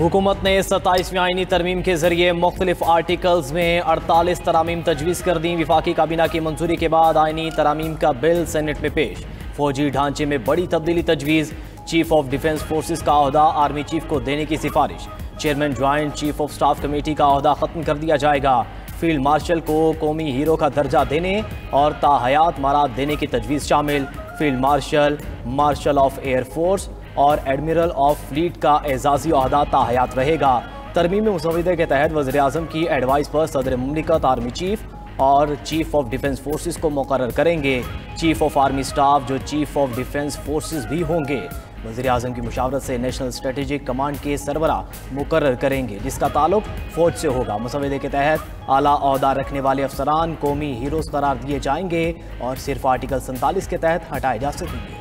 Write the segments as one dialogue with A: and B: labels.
A: हुकूमत ने 27वीं आईनी तरमीम के जरिए मुख्तलिफ आर्टिकल्स में 48 तरामीम तजवीज़ कर दी। विफाकी काबीना की मंजूरी के बाद आईनी तरामीम का बिल सेनेट में पेश। फौजी ढांचे में बड़ी तब्दीली तजवीज़। चीफ ऑफ डिफेंस फोर्सेस का ओहदा आर्मी चीफ को देने की सिफारिश। Chairman joint chief of staff committee का ओहदा ख़त्म कर दिया जाएगा। फील्ड मार्शल को कौमी हीरो का दर्जा देने और ताहयात मारात देने की तजवीज़ शामिल। Field marshal, marshal of air force और एडमिरल ऑफ फ्लीट का एजाजी ओहदा ताहयात रहेगा। तरमीम मुसवदे के तहत वज़ीर आज़म की एडवाइस पर सदर मुमलिकत आर्मी चीफ और चीफ ऑफ डिफेंस फोर्सेस को मुकर्रर करेंगे। चीफ ऑफ आर्मी स्टाफ जो चीफ ऑफ डिफेंस फोर्सेस भी होंगे, वज़ीर आज़म की मुशावरत से नेशनल स्ट्रेटेजिक कमांड के सरबरा मुकर्रर करेंगे, जिसका ताल्लुक फ़ौज से होगा। मुसवदे के तहत आला ओहदा रखने वाले अफसरान कौमी हीरोज़ करार दिए जाएंगे और सिर्फ आर्टिकल 47 के तहत हटाए जा सकेंगे।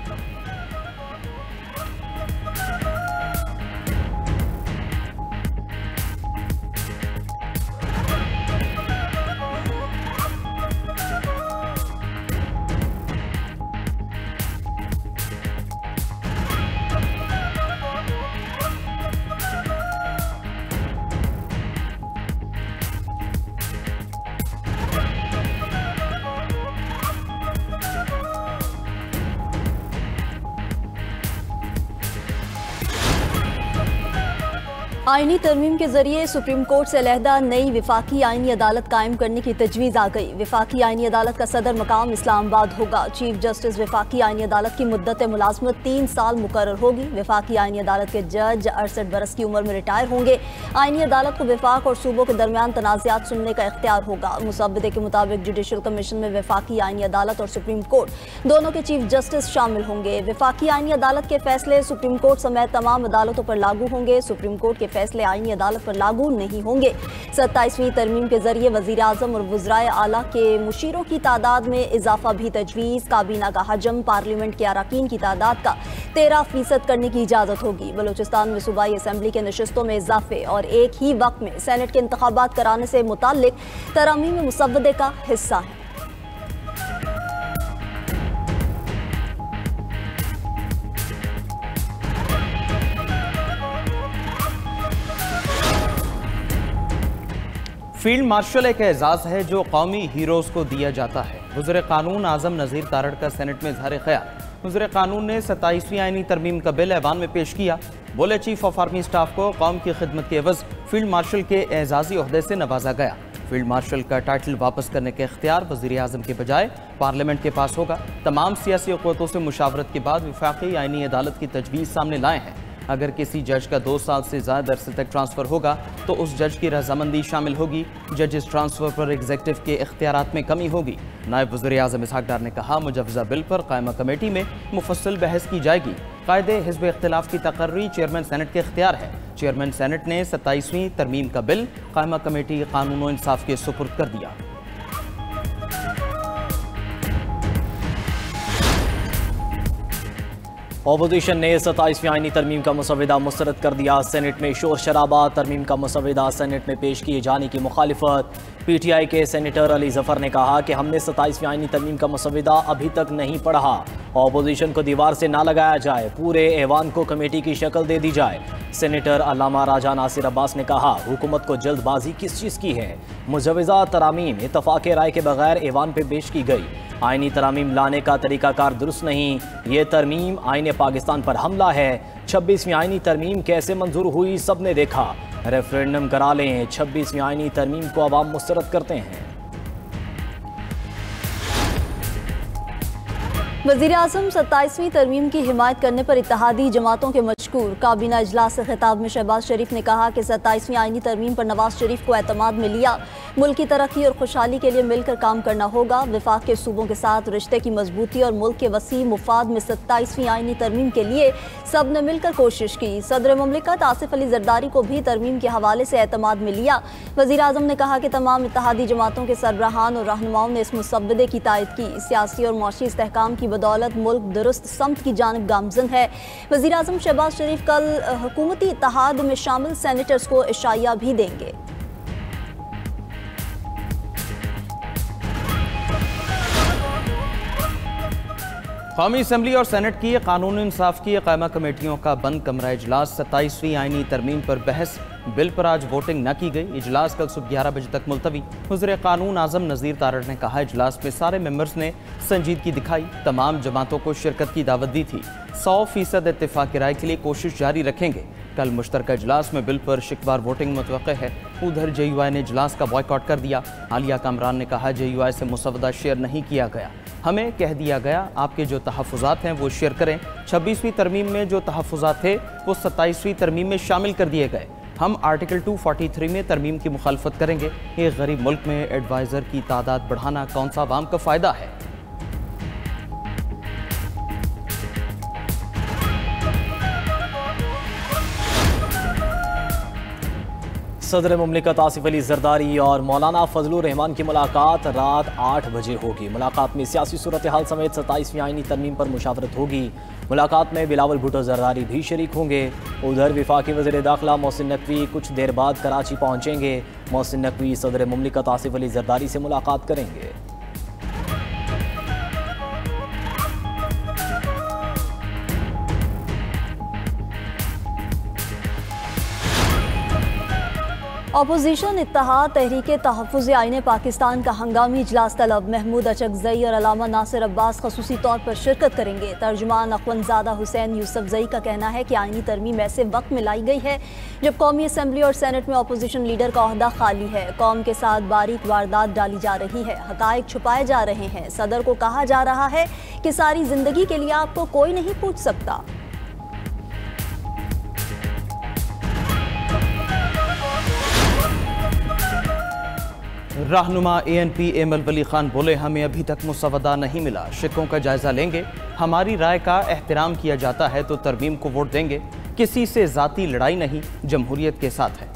B: आईनी तरमीम के जरिए सुप्रीम कोर्ट से अलहदा नई विफाकी आईनी अदालत कायम करने की तजवीज़ आ गई। विफाकी आईनी अदालत का सदर मकाम इस्लामाबाद होगा। चीफ जस्टिस विफाकी आईनी अदालत की मुद्दत मुलाजमत 3 साल मुकर्रर होगी। विफाकी आईनी अदालत के जज 68 बरस की उम्र में रिटायर होंगे। आईनी अदालत को विफाक और सूबों के दरमियान तनाज़ात सुनने का इख्तियार होगा। मुसवदे के मुताबिक जुडिशल कमीशन में विफाकी आईनी अदालत और सुप्रीम कोर्ट दोनों के चीफ जस्टिस शामिल होंगे। विफाकी आईनी अदालत के फैसले सुप्रीम कोर्ट समेत तमाम अदालतों पर लागू होंगे। सुप्रीम कोर्ट के फैसले आईनी अदालत पर लागू नहीं होंगे। 27वीं तरमीम के जरिए वजीर आजम और वज़राए आला के मुशीरों की तादाद में इजाफा भी तजवीज़। काबीना का हजम पार्लियामेंट के अराकीन की तादाद का 13% करने की इजाज़त होगी। बलूचिस्तान में सूबाई असम्बली के नशिस्तों में इजाफे और एक ही वक्त में सेनेट के इंतखाबात कराने से मुताल्लिक तरामीम मुसवदे का हिस्सा है।
C: फील्ड मार्शल एक एजाज़ है जो कौमी हीरोज़ को दिया जाता है। वज़ीर कानून आज़म नज़ीर तारड़ का सेनेट में इज़हार ख़याल। वज़ीर कानून ने 27वीं आईनी तरमीम का बिल ऐवान में पेश किया। बोले, चीफ ऑफ आर्मी स्टाफ को कौम की खिदमत के एवज़ फील्ड मार्शल के एजाज़ी ओहदे से नवाजा गया। फील्ड मार्शल का टाइटल वापस करने के इख्तियार वज़ीर आज़म के बजाय पार्लियामेंट के पास होगा। तमाम सियासी क़ुव्वतों से मुशावरत के बाद विफाकी आईनी अदालत की तजवीज़ सामने लाए हैं। अगर किसी जज का 2 साल से ज़्यादा अरसे तक ट्रांसफ़र होगा तो उस जज की रजामंदी शामिल होगी। जजेस ट्रांसफ़र पर एग्जीक्यूटिव के इख्तियारात में कमी होगी। नायब वज़ीर आज़म इसहाक डार ने कहा, मुजव्वज़ा बिल पर कायमा कमेटी में मुफस्सल बहस की जाएगी। कायदे हिज़्ब इख्तिलाफ की तकर्री चेयरमैन सेनेट के इख्तियार है। चेयरमैन सेनेट ने 27वीं तरमीम का बिल कायमा कमेटी कानून व इंसाफ के सुपुर्द कर दिया।
A: अपोजिशन ने 27वीं आईनी तरमीम का मसवदा मुस्तरद कर दिया। सेनेट में शोर शराबा। तरमीम का मसवदा सेनेट में पेश किए जाने की मुखालिफत। PTI के सेनेटर अली जफ़र ने कहा कि हमने 27वीं आईनी तरमीम का मसवदा अभी तक नहीं पढ़ा। अपोजिशन को दीवार से ना लगाया जाए, पूरे ऐवान को कमेटी की शक्ल दे दी जाए। सेनेटर अल्लामा राजा नासिर अब्बास ने कहा, हुकूमत को जल्दबाजी किस चीज़ की है? मुजवज़ा तरामीम इत्तफ़ाक़ राय के बगैर ऐवान पे पेश की गई। आईनी तरामीम लाने का तरीक़ाकार दुरुस्त नहीं। ये तरमीम आईन पाकिस्तान पर हमला है। 26वीं आईनी तरमीम कैसे मंजूर हुई सब ने देखा। रेफरेंडम करा लें। 26वीं आईनी तरमीम को अवाम मुस्तरद करते हैं।
B: वज़ीर आज़म 27वीं तरमीम की हिमायत करने पर इत्तेहादी जमातों के मशकूर। काबीना इजलास से खिताब में शहबाज शरीफ ने कहा कि 27वीं आईनी तरमीम पर नवाज शरीफ को एतमाद में लिया। मुल्क की तरक्की और खुशहाली के लिए मिलकर काम करना होगा। विफाक के सूबों के साथ रिश्ते की मजबूती और मुल्क के वसी मुफाद में 27वीं आईनी तरमीम के लिए सब ने मिलकर कोशिश की। सदर मुमलिकत आसिफ अली जरदारी को भी तरमीम के हवाले से एतमाद में लिया। वज़ीर आज़म ने कहा कि तमाम इत्तेहादी जमातों के सरबराहान और रहनुमाओं ने इस मुसवदे की तायद की। सियासी और मुआशी इस्तेहकाम की बदौलत मुल्क दुरुस्त समत की जानिब गामजन है। वज़ीर आज़म शहबाज शरीफ कल हुकूमती इत्तेहाद में शामिल सेनेटर्स को इशाया भी देंगे।
C: कौमी असम्बली और सेनेट की कानून इंसाफ की कायमा कमेटियों का बंद कमरा इजलास 27वीं आईनी तरमीम पर बहस। बिल पर आज वोटिंग न की गई। इजलास कल सुबह 11 बजे तक मुलतवी। वज़ीर कानून आज़म नज़ीर तारड़ ने कहा, इजलास में सारे मेंबर्स ने संजीदगी दिखाई, तमाम जमातों को शिरकत की दावत दी थी। 100% इत्तेफाक राय के लिए कोशिश जारी रखेंगे। कल मुश्तरका इजलास में बिल पर शिकवार वोटिंग मुतवक्के है। उधर JUI ने इजलास का बॉयकॉट कर दिया। आलिया कामरान ने कहा, JUI से मुसवदा शेयर नहीं किया गया, हमें कह दिया गया आपके जो तहफ़्फ़ुज़ात हैं वो शेयर करें। 26वीं तरमीम में जो तहफ़्फ़ुज़ात थे वो 27वीं तरमीम में शामिल कर दिए गए। हम आर्टिकल 243 में तरमीम की मुखालफत करेंगे। एक गरीब मुल्क में एडवाइज़र की तादाद बढ़ाना कौन सा अवाम का फ़ायदा है।
A: सदर मुमलिकत आसिफ अली जरदारी और मौलाना फजलुर रहमान की मुलाकात रात 8 बजे होगी। मुलाकात में सियासी सूरत हाल समेत 27वीं आईनी तरमीम पर मुशावरत होगी। मुलाकात में बिलावल भुट्टो जरदारी भी शरीक होंगे। उधर वफाकी वज़ीर दाखिला मोहसिन नकवी कुछ देर बाद कराची पहुँचेंगे। मोहसिन नकवी सदर मुमलिकत आसिफ अली जरदारी से मुलाकात करेंगे।
B: अपोजिशन इत्तेहाद तहरीक तहफ़्फ़ुज़ आईन पाकिस्तान का हंगामी इजलास तलब। महमूद अचकज़ई और अलामा नासिर अब्बास ख़ुसूसी तौर पर शिरकत करेंगे। तर्जुमान अख़वंज़ादा हुसैन यूसुफ़ज़ई का कहना है कि आईनी तरमीम ऐसे वक्त में लाई गई है जब कौमी असम्बली और सेनेट में अपोजिशन लीडर का ओहदा खाली है। कौम के साथ बारीक वारदात डाली जा रही है, हक़ाइक़ छुपाए जा रहे हैं। सदर को कहा जा रहा है कि सारी ज़िंदगी के लिए आपको कोई नहीं पूछ सकता।
C: रहनुमा ANP एमल वली खान बोले, हमें अभी तक मुसवदा नहीं मिला, शिकों का जायजा लेंगे। हमारी राय का एहतराम किया जाता है तो तरमीम को वोट देंगे। किसी से जाती लड़ाई नहीं, जमहूरियत के साथ है।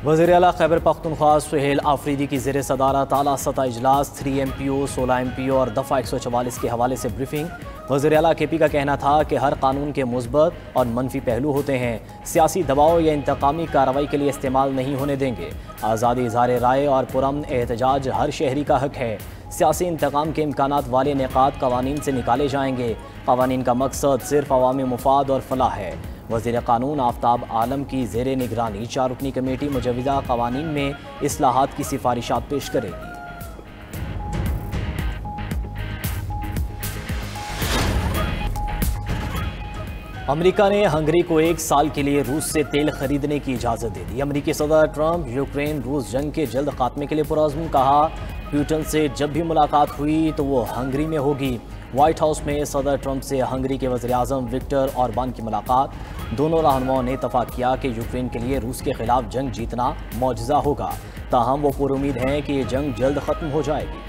A: वज़ीर आला खैबर पख्तूनख्वा सुहेल आफरीदी की ज़ेर सदारत आला सतह इजलास 3 MPO 16 MPO और दफ़ा 144 के हवाले से ब्रीफिंग। वज़ीर आला KP का कहना था कि हर कानून के मुस्बत और मनफी पहलू होते हैं, सियासी दबाव या इंतकामी कार्रवाई के लिए इस्तेमाल नहीं होने देंगे। आज़ादी इज़हार राय और पुरअमन एहतजाज हर शहरी का हक है। सियासी इंतकाम के इम्कानात वाले निकात कवानीन से निकाले जाएंगे। कवानीन का मकसद सिर्फ अवामी मुफाद और फलाह है। वज़ीर कानून आफ्ताब आलम की ज़ेर निगरानी 4 रुकनी कमेटी मुजवज़ा कवानीन में इस्लाहात की सिफारिशात पेश करेगी। अमेरिका ने हंगरी को 1 साल के लिए रूस से तेल खरीदने की इजाज़त दे दी। अमेरिकी सदर ट्रंप यूक्रेन रूस जंग के जल्द खात्मे के लिए पुरअज़्म। कहा, पुतिन से जब भी मुलाकात हुई तो वो हंगरी में होगी। व्हाइट हाउस में सदर ट्रंप से हंगरी के वज़ीर आज़म विक्टर ऑरबान की मुलाकात। दोनों रहनुमाओं ने इत्तफ़ाक़ किया कि यूक्रेन के लिए रूस के खिलाफ जंग जीतना मौजज़ा होगा। ताहम वो पुरुमीद हैं कि ये जंग जल्द ख़त्म हो जाएगी।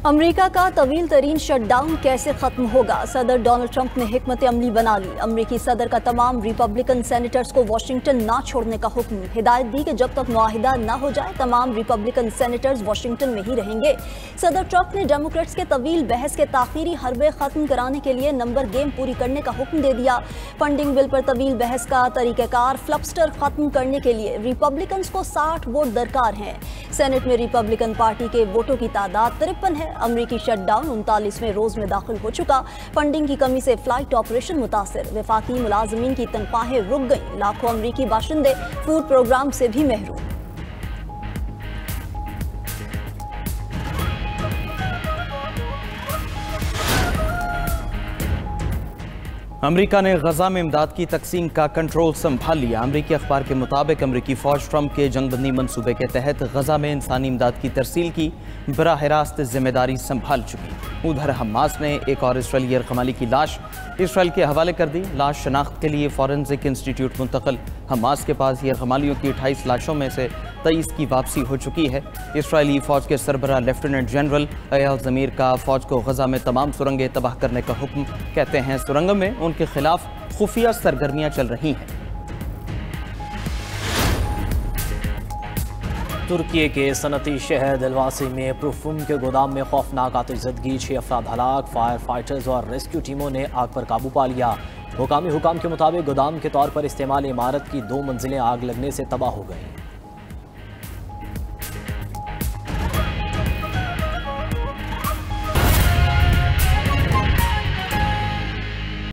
B: अमेरिका का तवील तरीन शटडाउन कैसे खत्म होगा? सदर डोनाल्ड ट्रंप ने हिकमत अमली बना ली। अमरीकी सदर का तमाम रिपब्लिकन सेनेटर्स को वाशिंगटन ना छोड़ने का हुक्म। हिदायत दी कि जब तक मुआहिदा न हो जाए तमाम रिपब्लिकन सेनेटर्स वाशिंगटन में ही रहेंगे। सदर ट्रंप ने डेमोक्रेट्स के तवील बहस के ताखीरी हरबे खत्म कराने के लिए नंबर गेम पूरी करने का हुक्म दे दिया। फंडिंग बिल पर तवील बहस का तरीक़ाकार फ्लपस्टर खत्म करने के लिए रिपब्लिकन को 60 वोट दरकार हैं। सेनेट में रिपब्लिकन पार्टी के वोटों की तादाद 53 है। अमरीकी शटडाउन 39वें रोज में दाखिल हो चुका। फंडिंग की कमी से फ्लाइट ऑपरेशन मुतासिर। वफाकी मुलाजमीन की तनख्वाहें रुक गईं। लाखों अमरीकी बाशिंदे फूड प्रोग्राम से भी महरूम।
C: अमेरिका ने गजा में इमदाद की तकसीम का कंट्रोल संभाल लिया। अमेरिकी अखबार के मुताबिक अमेरिकी फौज ट्रंप के जंगबंदी मंसूबे के तहत गजा में इंसानी इमदाद की तरसील की बराह रास्त जिम्मेदारी संभाल चुकी। उधर हमास ने एक और इसराइली यरगमाली की लाश इसराइल के हवाले कर दी। लाश शनाख्त के लिए फॉरेंसिक इंस्टीट्यूट मुंतकिल। हमास के पास यरगमालियों की 28 लाशों में से 23 की वापसी हो चुकी है। इसराइली फौज के सरबराह लेफ्टिनेंट जनरल अयाल ज़मीर का फौज को गजा में तमाम सुरंगें तबाह करने का हुक्म। कहते हैं सुरंगों में उनके खिलाफ खुफिया सरगर्मियां चल रही हैं।
A: तुर्की के सनती शहर दिलवासी में परफ्यूम के गोदाम में खौफनाक आतिशज़दगी, 6 अफराद हलाक। फायर फाइटर्स और रेस्क्यू टीमों ने आग पर काबू पा लिया। मुकामी हुकाम के मुताबिक गोदाम के तौर पर इस्तेमाल इमारत की 2 मंजिलें आग लगने से तबाह हो गई।